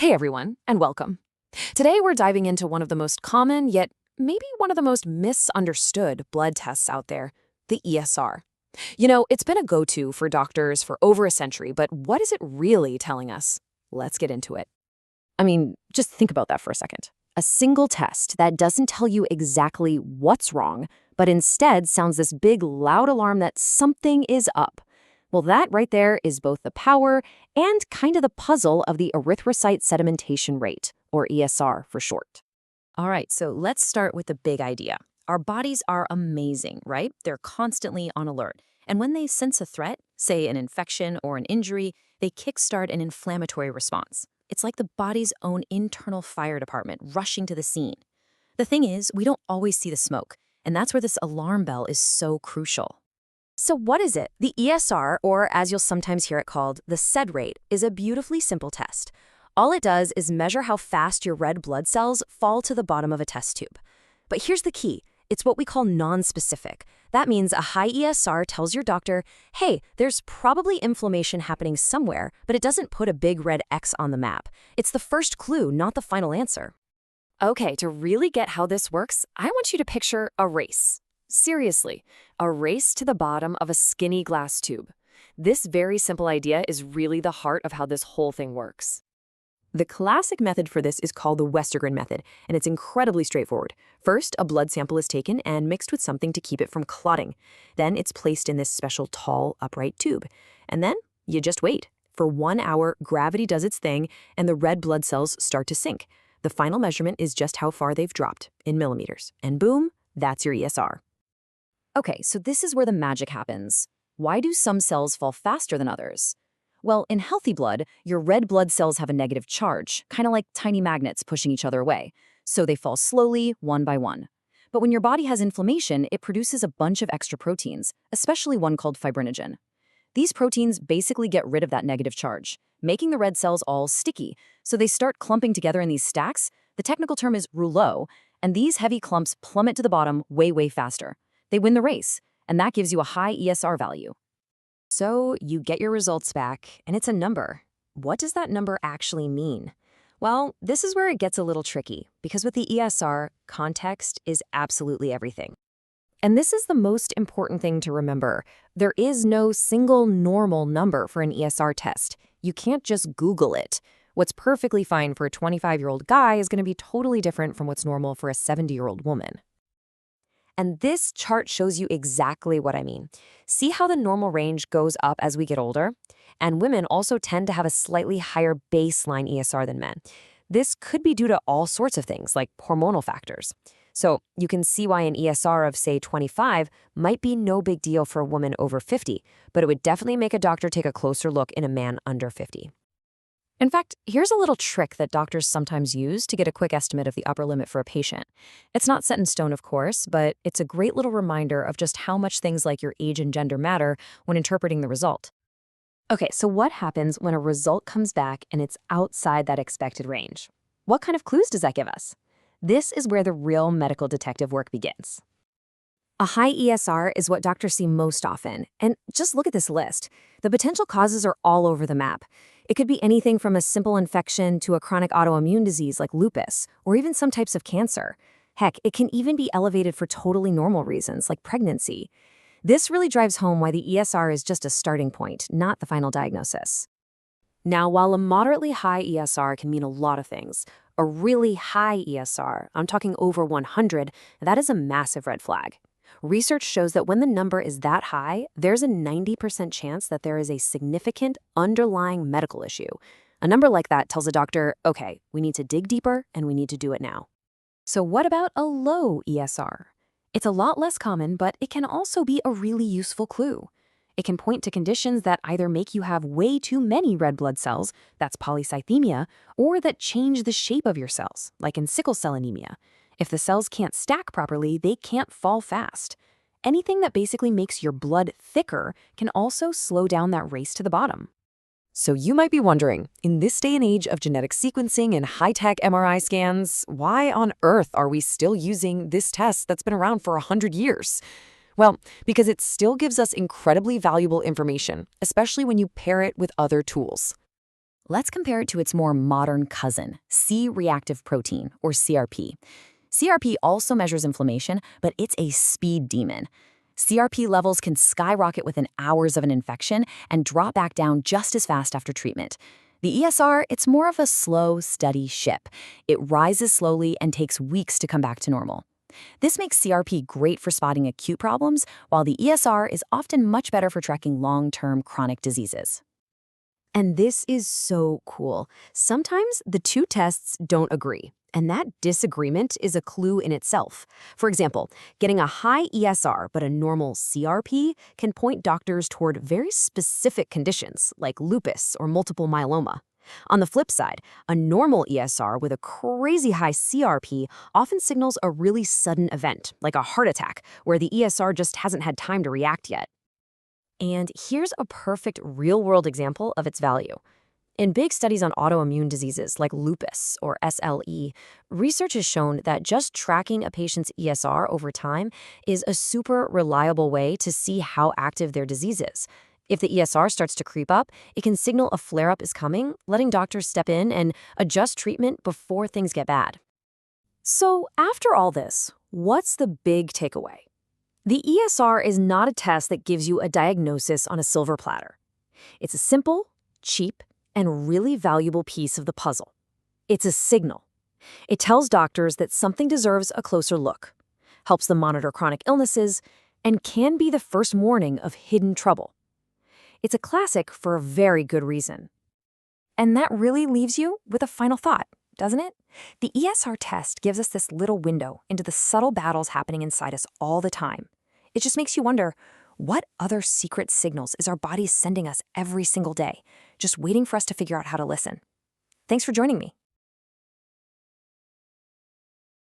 Hey everyone, and welcome. Today we're diving into one of the most common, yet maybe one of the most misunderstood blood tests out there, the ESR. It's been a go-to for doctors for over a century, but what is it really telling us? Let's get into it. Just think about that for a second. A single test that doesn't tell you exactly what's wrong, but instead sounds this big, loud alarm that something is up. Well, that right there is both the power and kind of the puzzle of the erythrocyte sedimentation rate, or ESR for short. All right, so let's start with the big idea. Our bodies are amazing, right? They're constantly on alert. And when they sense a threat, say an infection or an injury, they kickstart an inflammatory response. It's like the body's own internal fire department rushing to the scene. The thing is, we don't always see the smoke, and that's where this alarm bell is so crucial. So what is it? The ESR, or as you'll sometimes hear it called, the SED rate, is a beautifully simple test. All it does is measure how fast your red blood cells fall to the bottom of a test tube. But here's the key. It's what we call non-specific. That means a high ESR tells your doctor, hey, there's probably inflammation happening somewhere, but it doesn't put a big red X on the map. It's the first clue, not the final answer. Okay, to really get how this works, I want you to picture a race. Seriously, a race to the bottom of a skinny glass tube. This very simple idea is really the heart of how this whole thing works. The classic method for this is called the Westergren method, and it's incredibly straightforward. First, a blood sample is taken and mixed with something to keep it from clotting. Then it's placed in this special tall, upright tube. And then you just wait. For 1 hour, gravity does its thing, and the red blood cells start to sink. The final measurement is just how far they've dropped, in millimeters. And boom, that's your ESR. Okay, so this is where the magic happens. Why do some cells fall faster than others? Well, in healthy blood, your red blood cells have a negative charge, kind of like tiny magnets pushing each other away. So they fall slowly, one by one. But when your body has inflammation, it produces a bunch of extra proteins, especially one called fibrinogen. These proteins basically get rid of that negative charge, making the red cells all sticky. So they start clumping together in these stacks. The technical term is rouleau, and these heavy clumps plummet to the bottom way, way faster. They win the race, and that gives you a high ESR value. So you get your results back, and it's a number. What does that number actually mean? Well, this is where it gets a little tricky, because with the ESR, context is absolutely everything. And this is the most important thing to remember. There is no single normal number for an ESR test. You can't just Google it. What's perfectly fine for a 25-year-old guy is going to be totally different from what's normal for a 70-year-old woman. And this chart shows you exactly what I mean. See how the normal range goes up as we get older? And women also tend to have a slightly higher baseline ESR than men. This could be due to all sorts of things, like hormonal factors. So you can see why an ESR of, say, 25 might be no big deal for a woman over 50, but it would definitely make a doctor take a closer look in a man under 50. In fact, here's a little trick that doctors sometimes use to get a quick estimate of the upper limit for a patient. It's not set in stone, of course, but it's a great little reminder of just how much things like your age and gender matter when interpreting the result. Okay, so what happens when a result comes back and it's outside that expected range? What kind of clues does that give us? This is where the real medical detective work begins. A high ESR is what doctors see most often, and just look at this list. The potential causes are all over the map. It could be anything from a simple infection to a chronic autoimmune disease like lupus, or even some types of cancer. Heck, it can even be elevated for totally normal reasons like pregnancy. This really drives home why the ESR is just a starting point, not the final diagnosis. Now, while a moderately high ESR can mean a lot of things, a really high ESR, I'm talking over 100, that is a massive red flag. Research shows that when the number is that high, there's a 90% chance that there is a significant underlying medical issue. A number like that tells a doctor, okay, we need to dig deeper and we need to do it now. So what about a low ESR? It's a lot less common, but it can also be a really useful clue. It can point to conditions that either make you have way too many red blood cells, that's polycythemia, or that change the shape of your cells, like in sickle cell anemia. If the cells can't stack properly, they can't fall fast. Anything that basically makes your blood thicker can also slow down that race to the bottom. So you might be wondering, in this day and age of genetic sequencing and high-tech MRI scans, why on earth are we still using this test that's been around for 100 years? Well, because it still gives us incredibly valuable information, especially when you pair it with other tools. Let's compare it to its more modern cousin, C-reactive protein, or CRP. CRP also measures inflammation, but it's a speed demon. CRP levels can skyrocket within hours of an infection and drop back down just as fast after treatment. The ESR, it's more of a slow, steady ship. It rises slowly and takes weeks to come back to normal. This makes CRP great for spotting acute problems, while the ESR is often much better for tracking long-term chronic diseases. And this is so cool. Sometimes the two tests don't agree, and that disagreement is a clue in itself. For example, getting a high ESR but a normal CRP can point doctors toward very specific conditions like lupus or multiple myeloma. On the flip side, a normal ESR with a crazy high CRP often signals a really sudden event, like a heart attack, where the ESR just hasn't had time to react yet. And here's a perfect real-world example of its value. In big studies on autoimmune diseases like lupus or SLE, research has shown that just tracking a patient's ESR over time is a super reliable way to see how active their disease is. If the ESR starts to creep up, it can signal a flare-up is coming, letting doctors step in and adjust treatment before things get bad. So after all this, what's the big takeaway? The ESR is not a test that gives you a diagnosis on a silver platter. It's a simple, cheap, and really valuable piece of the puzzle. It's a signal. It tells doctors that something deserves a closer look, helps them monitor chronic illnesses, and can be the first warning of hidden trouble. It's a classic for a very good reason. And that really leaves you with a final thought, doesn't it? The ESR test gives us this little window into the subtle battles happening inside us all the time. It just makes you wonder, what other secret signals is our body sending us every single day, just waiting for us to figure out how to listen? Thanks for joining me.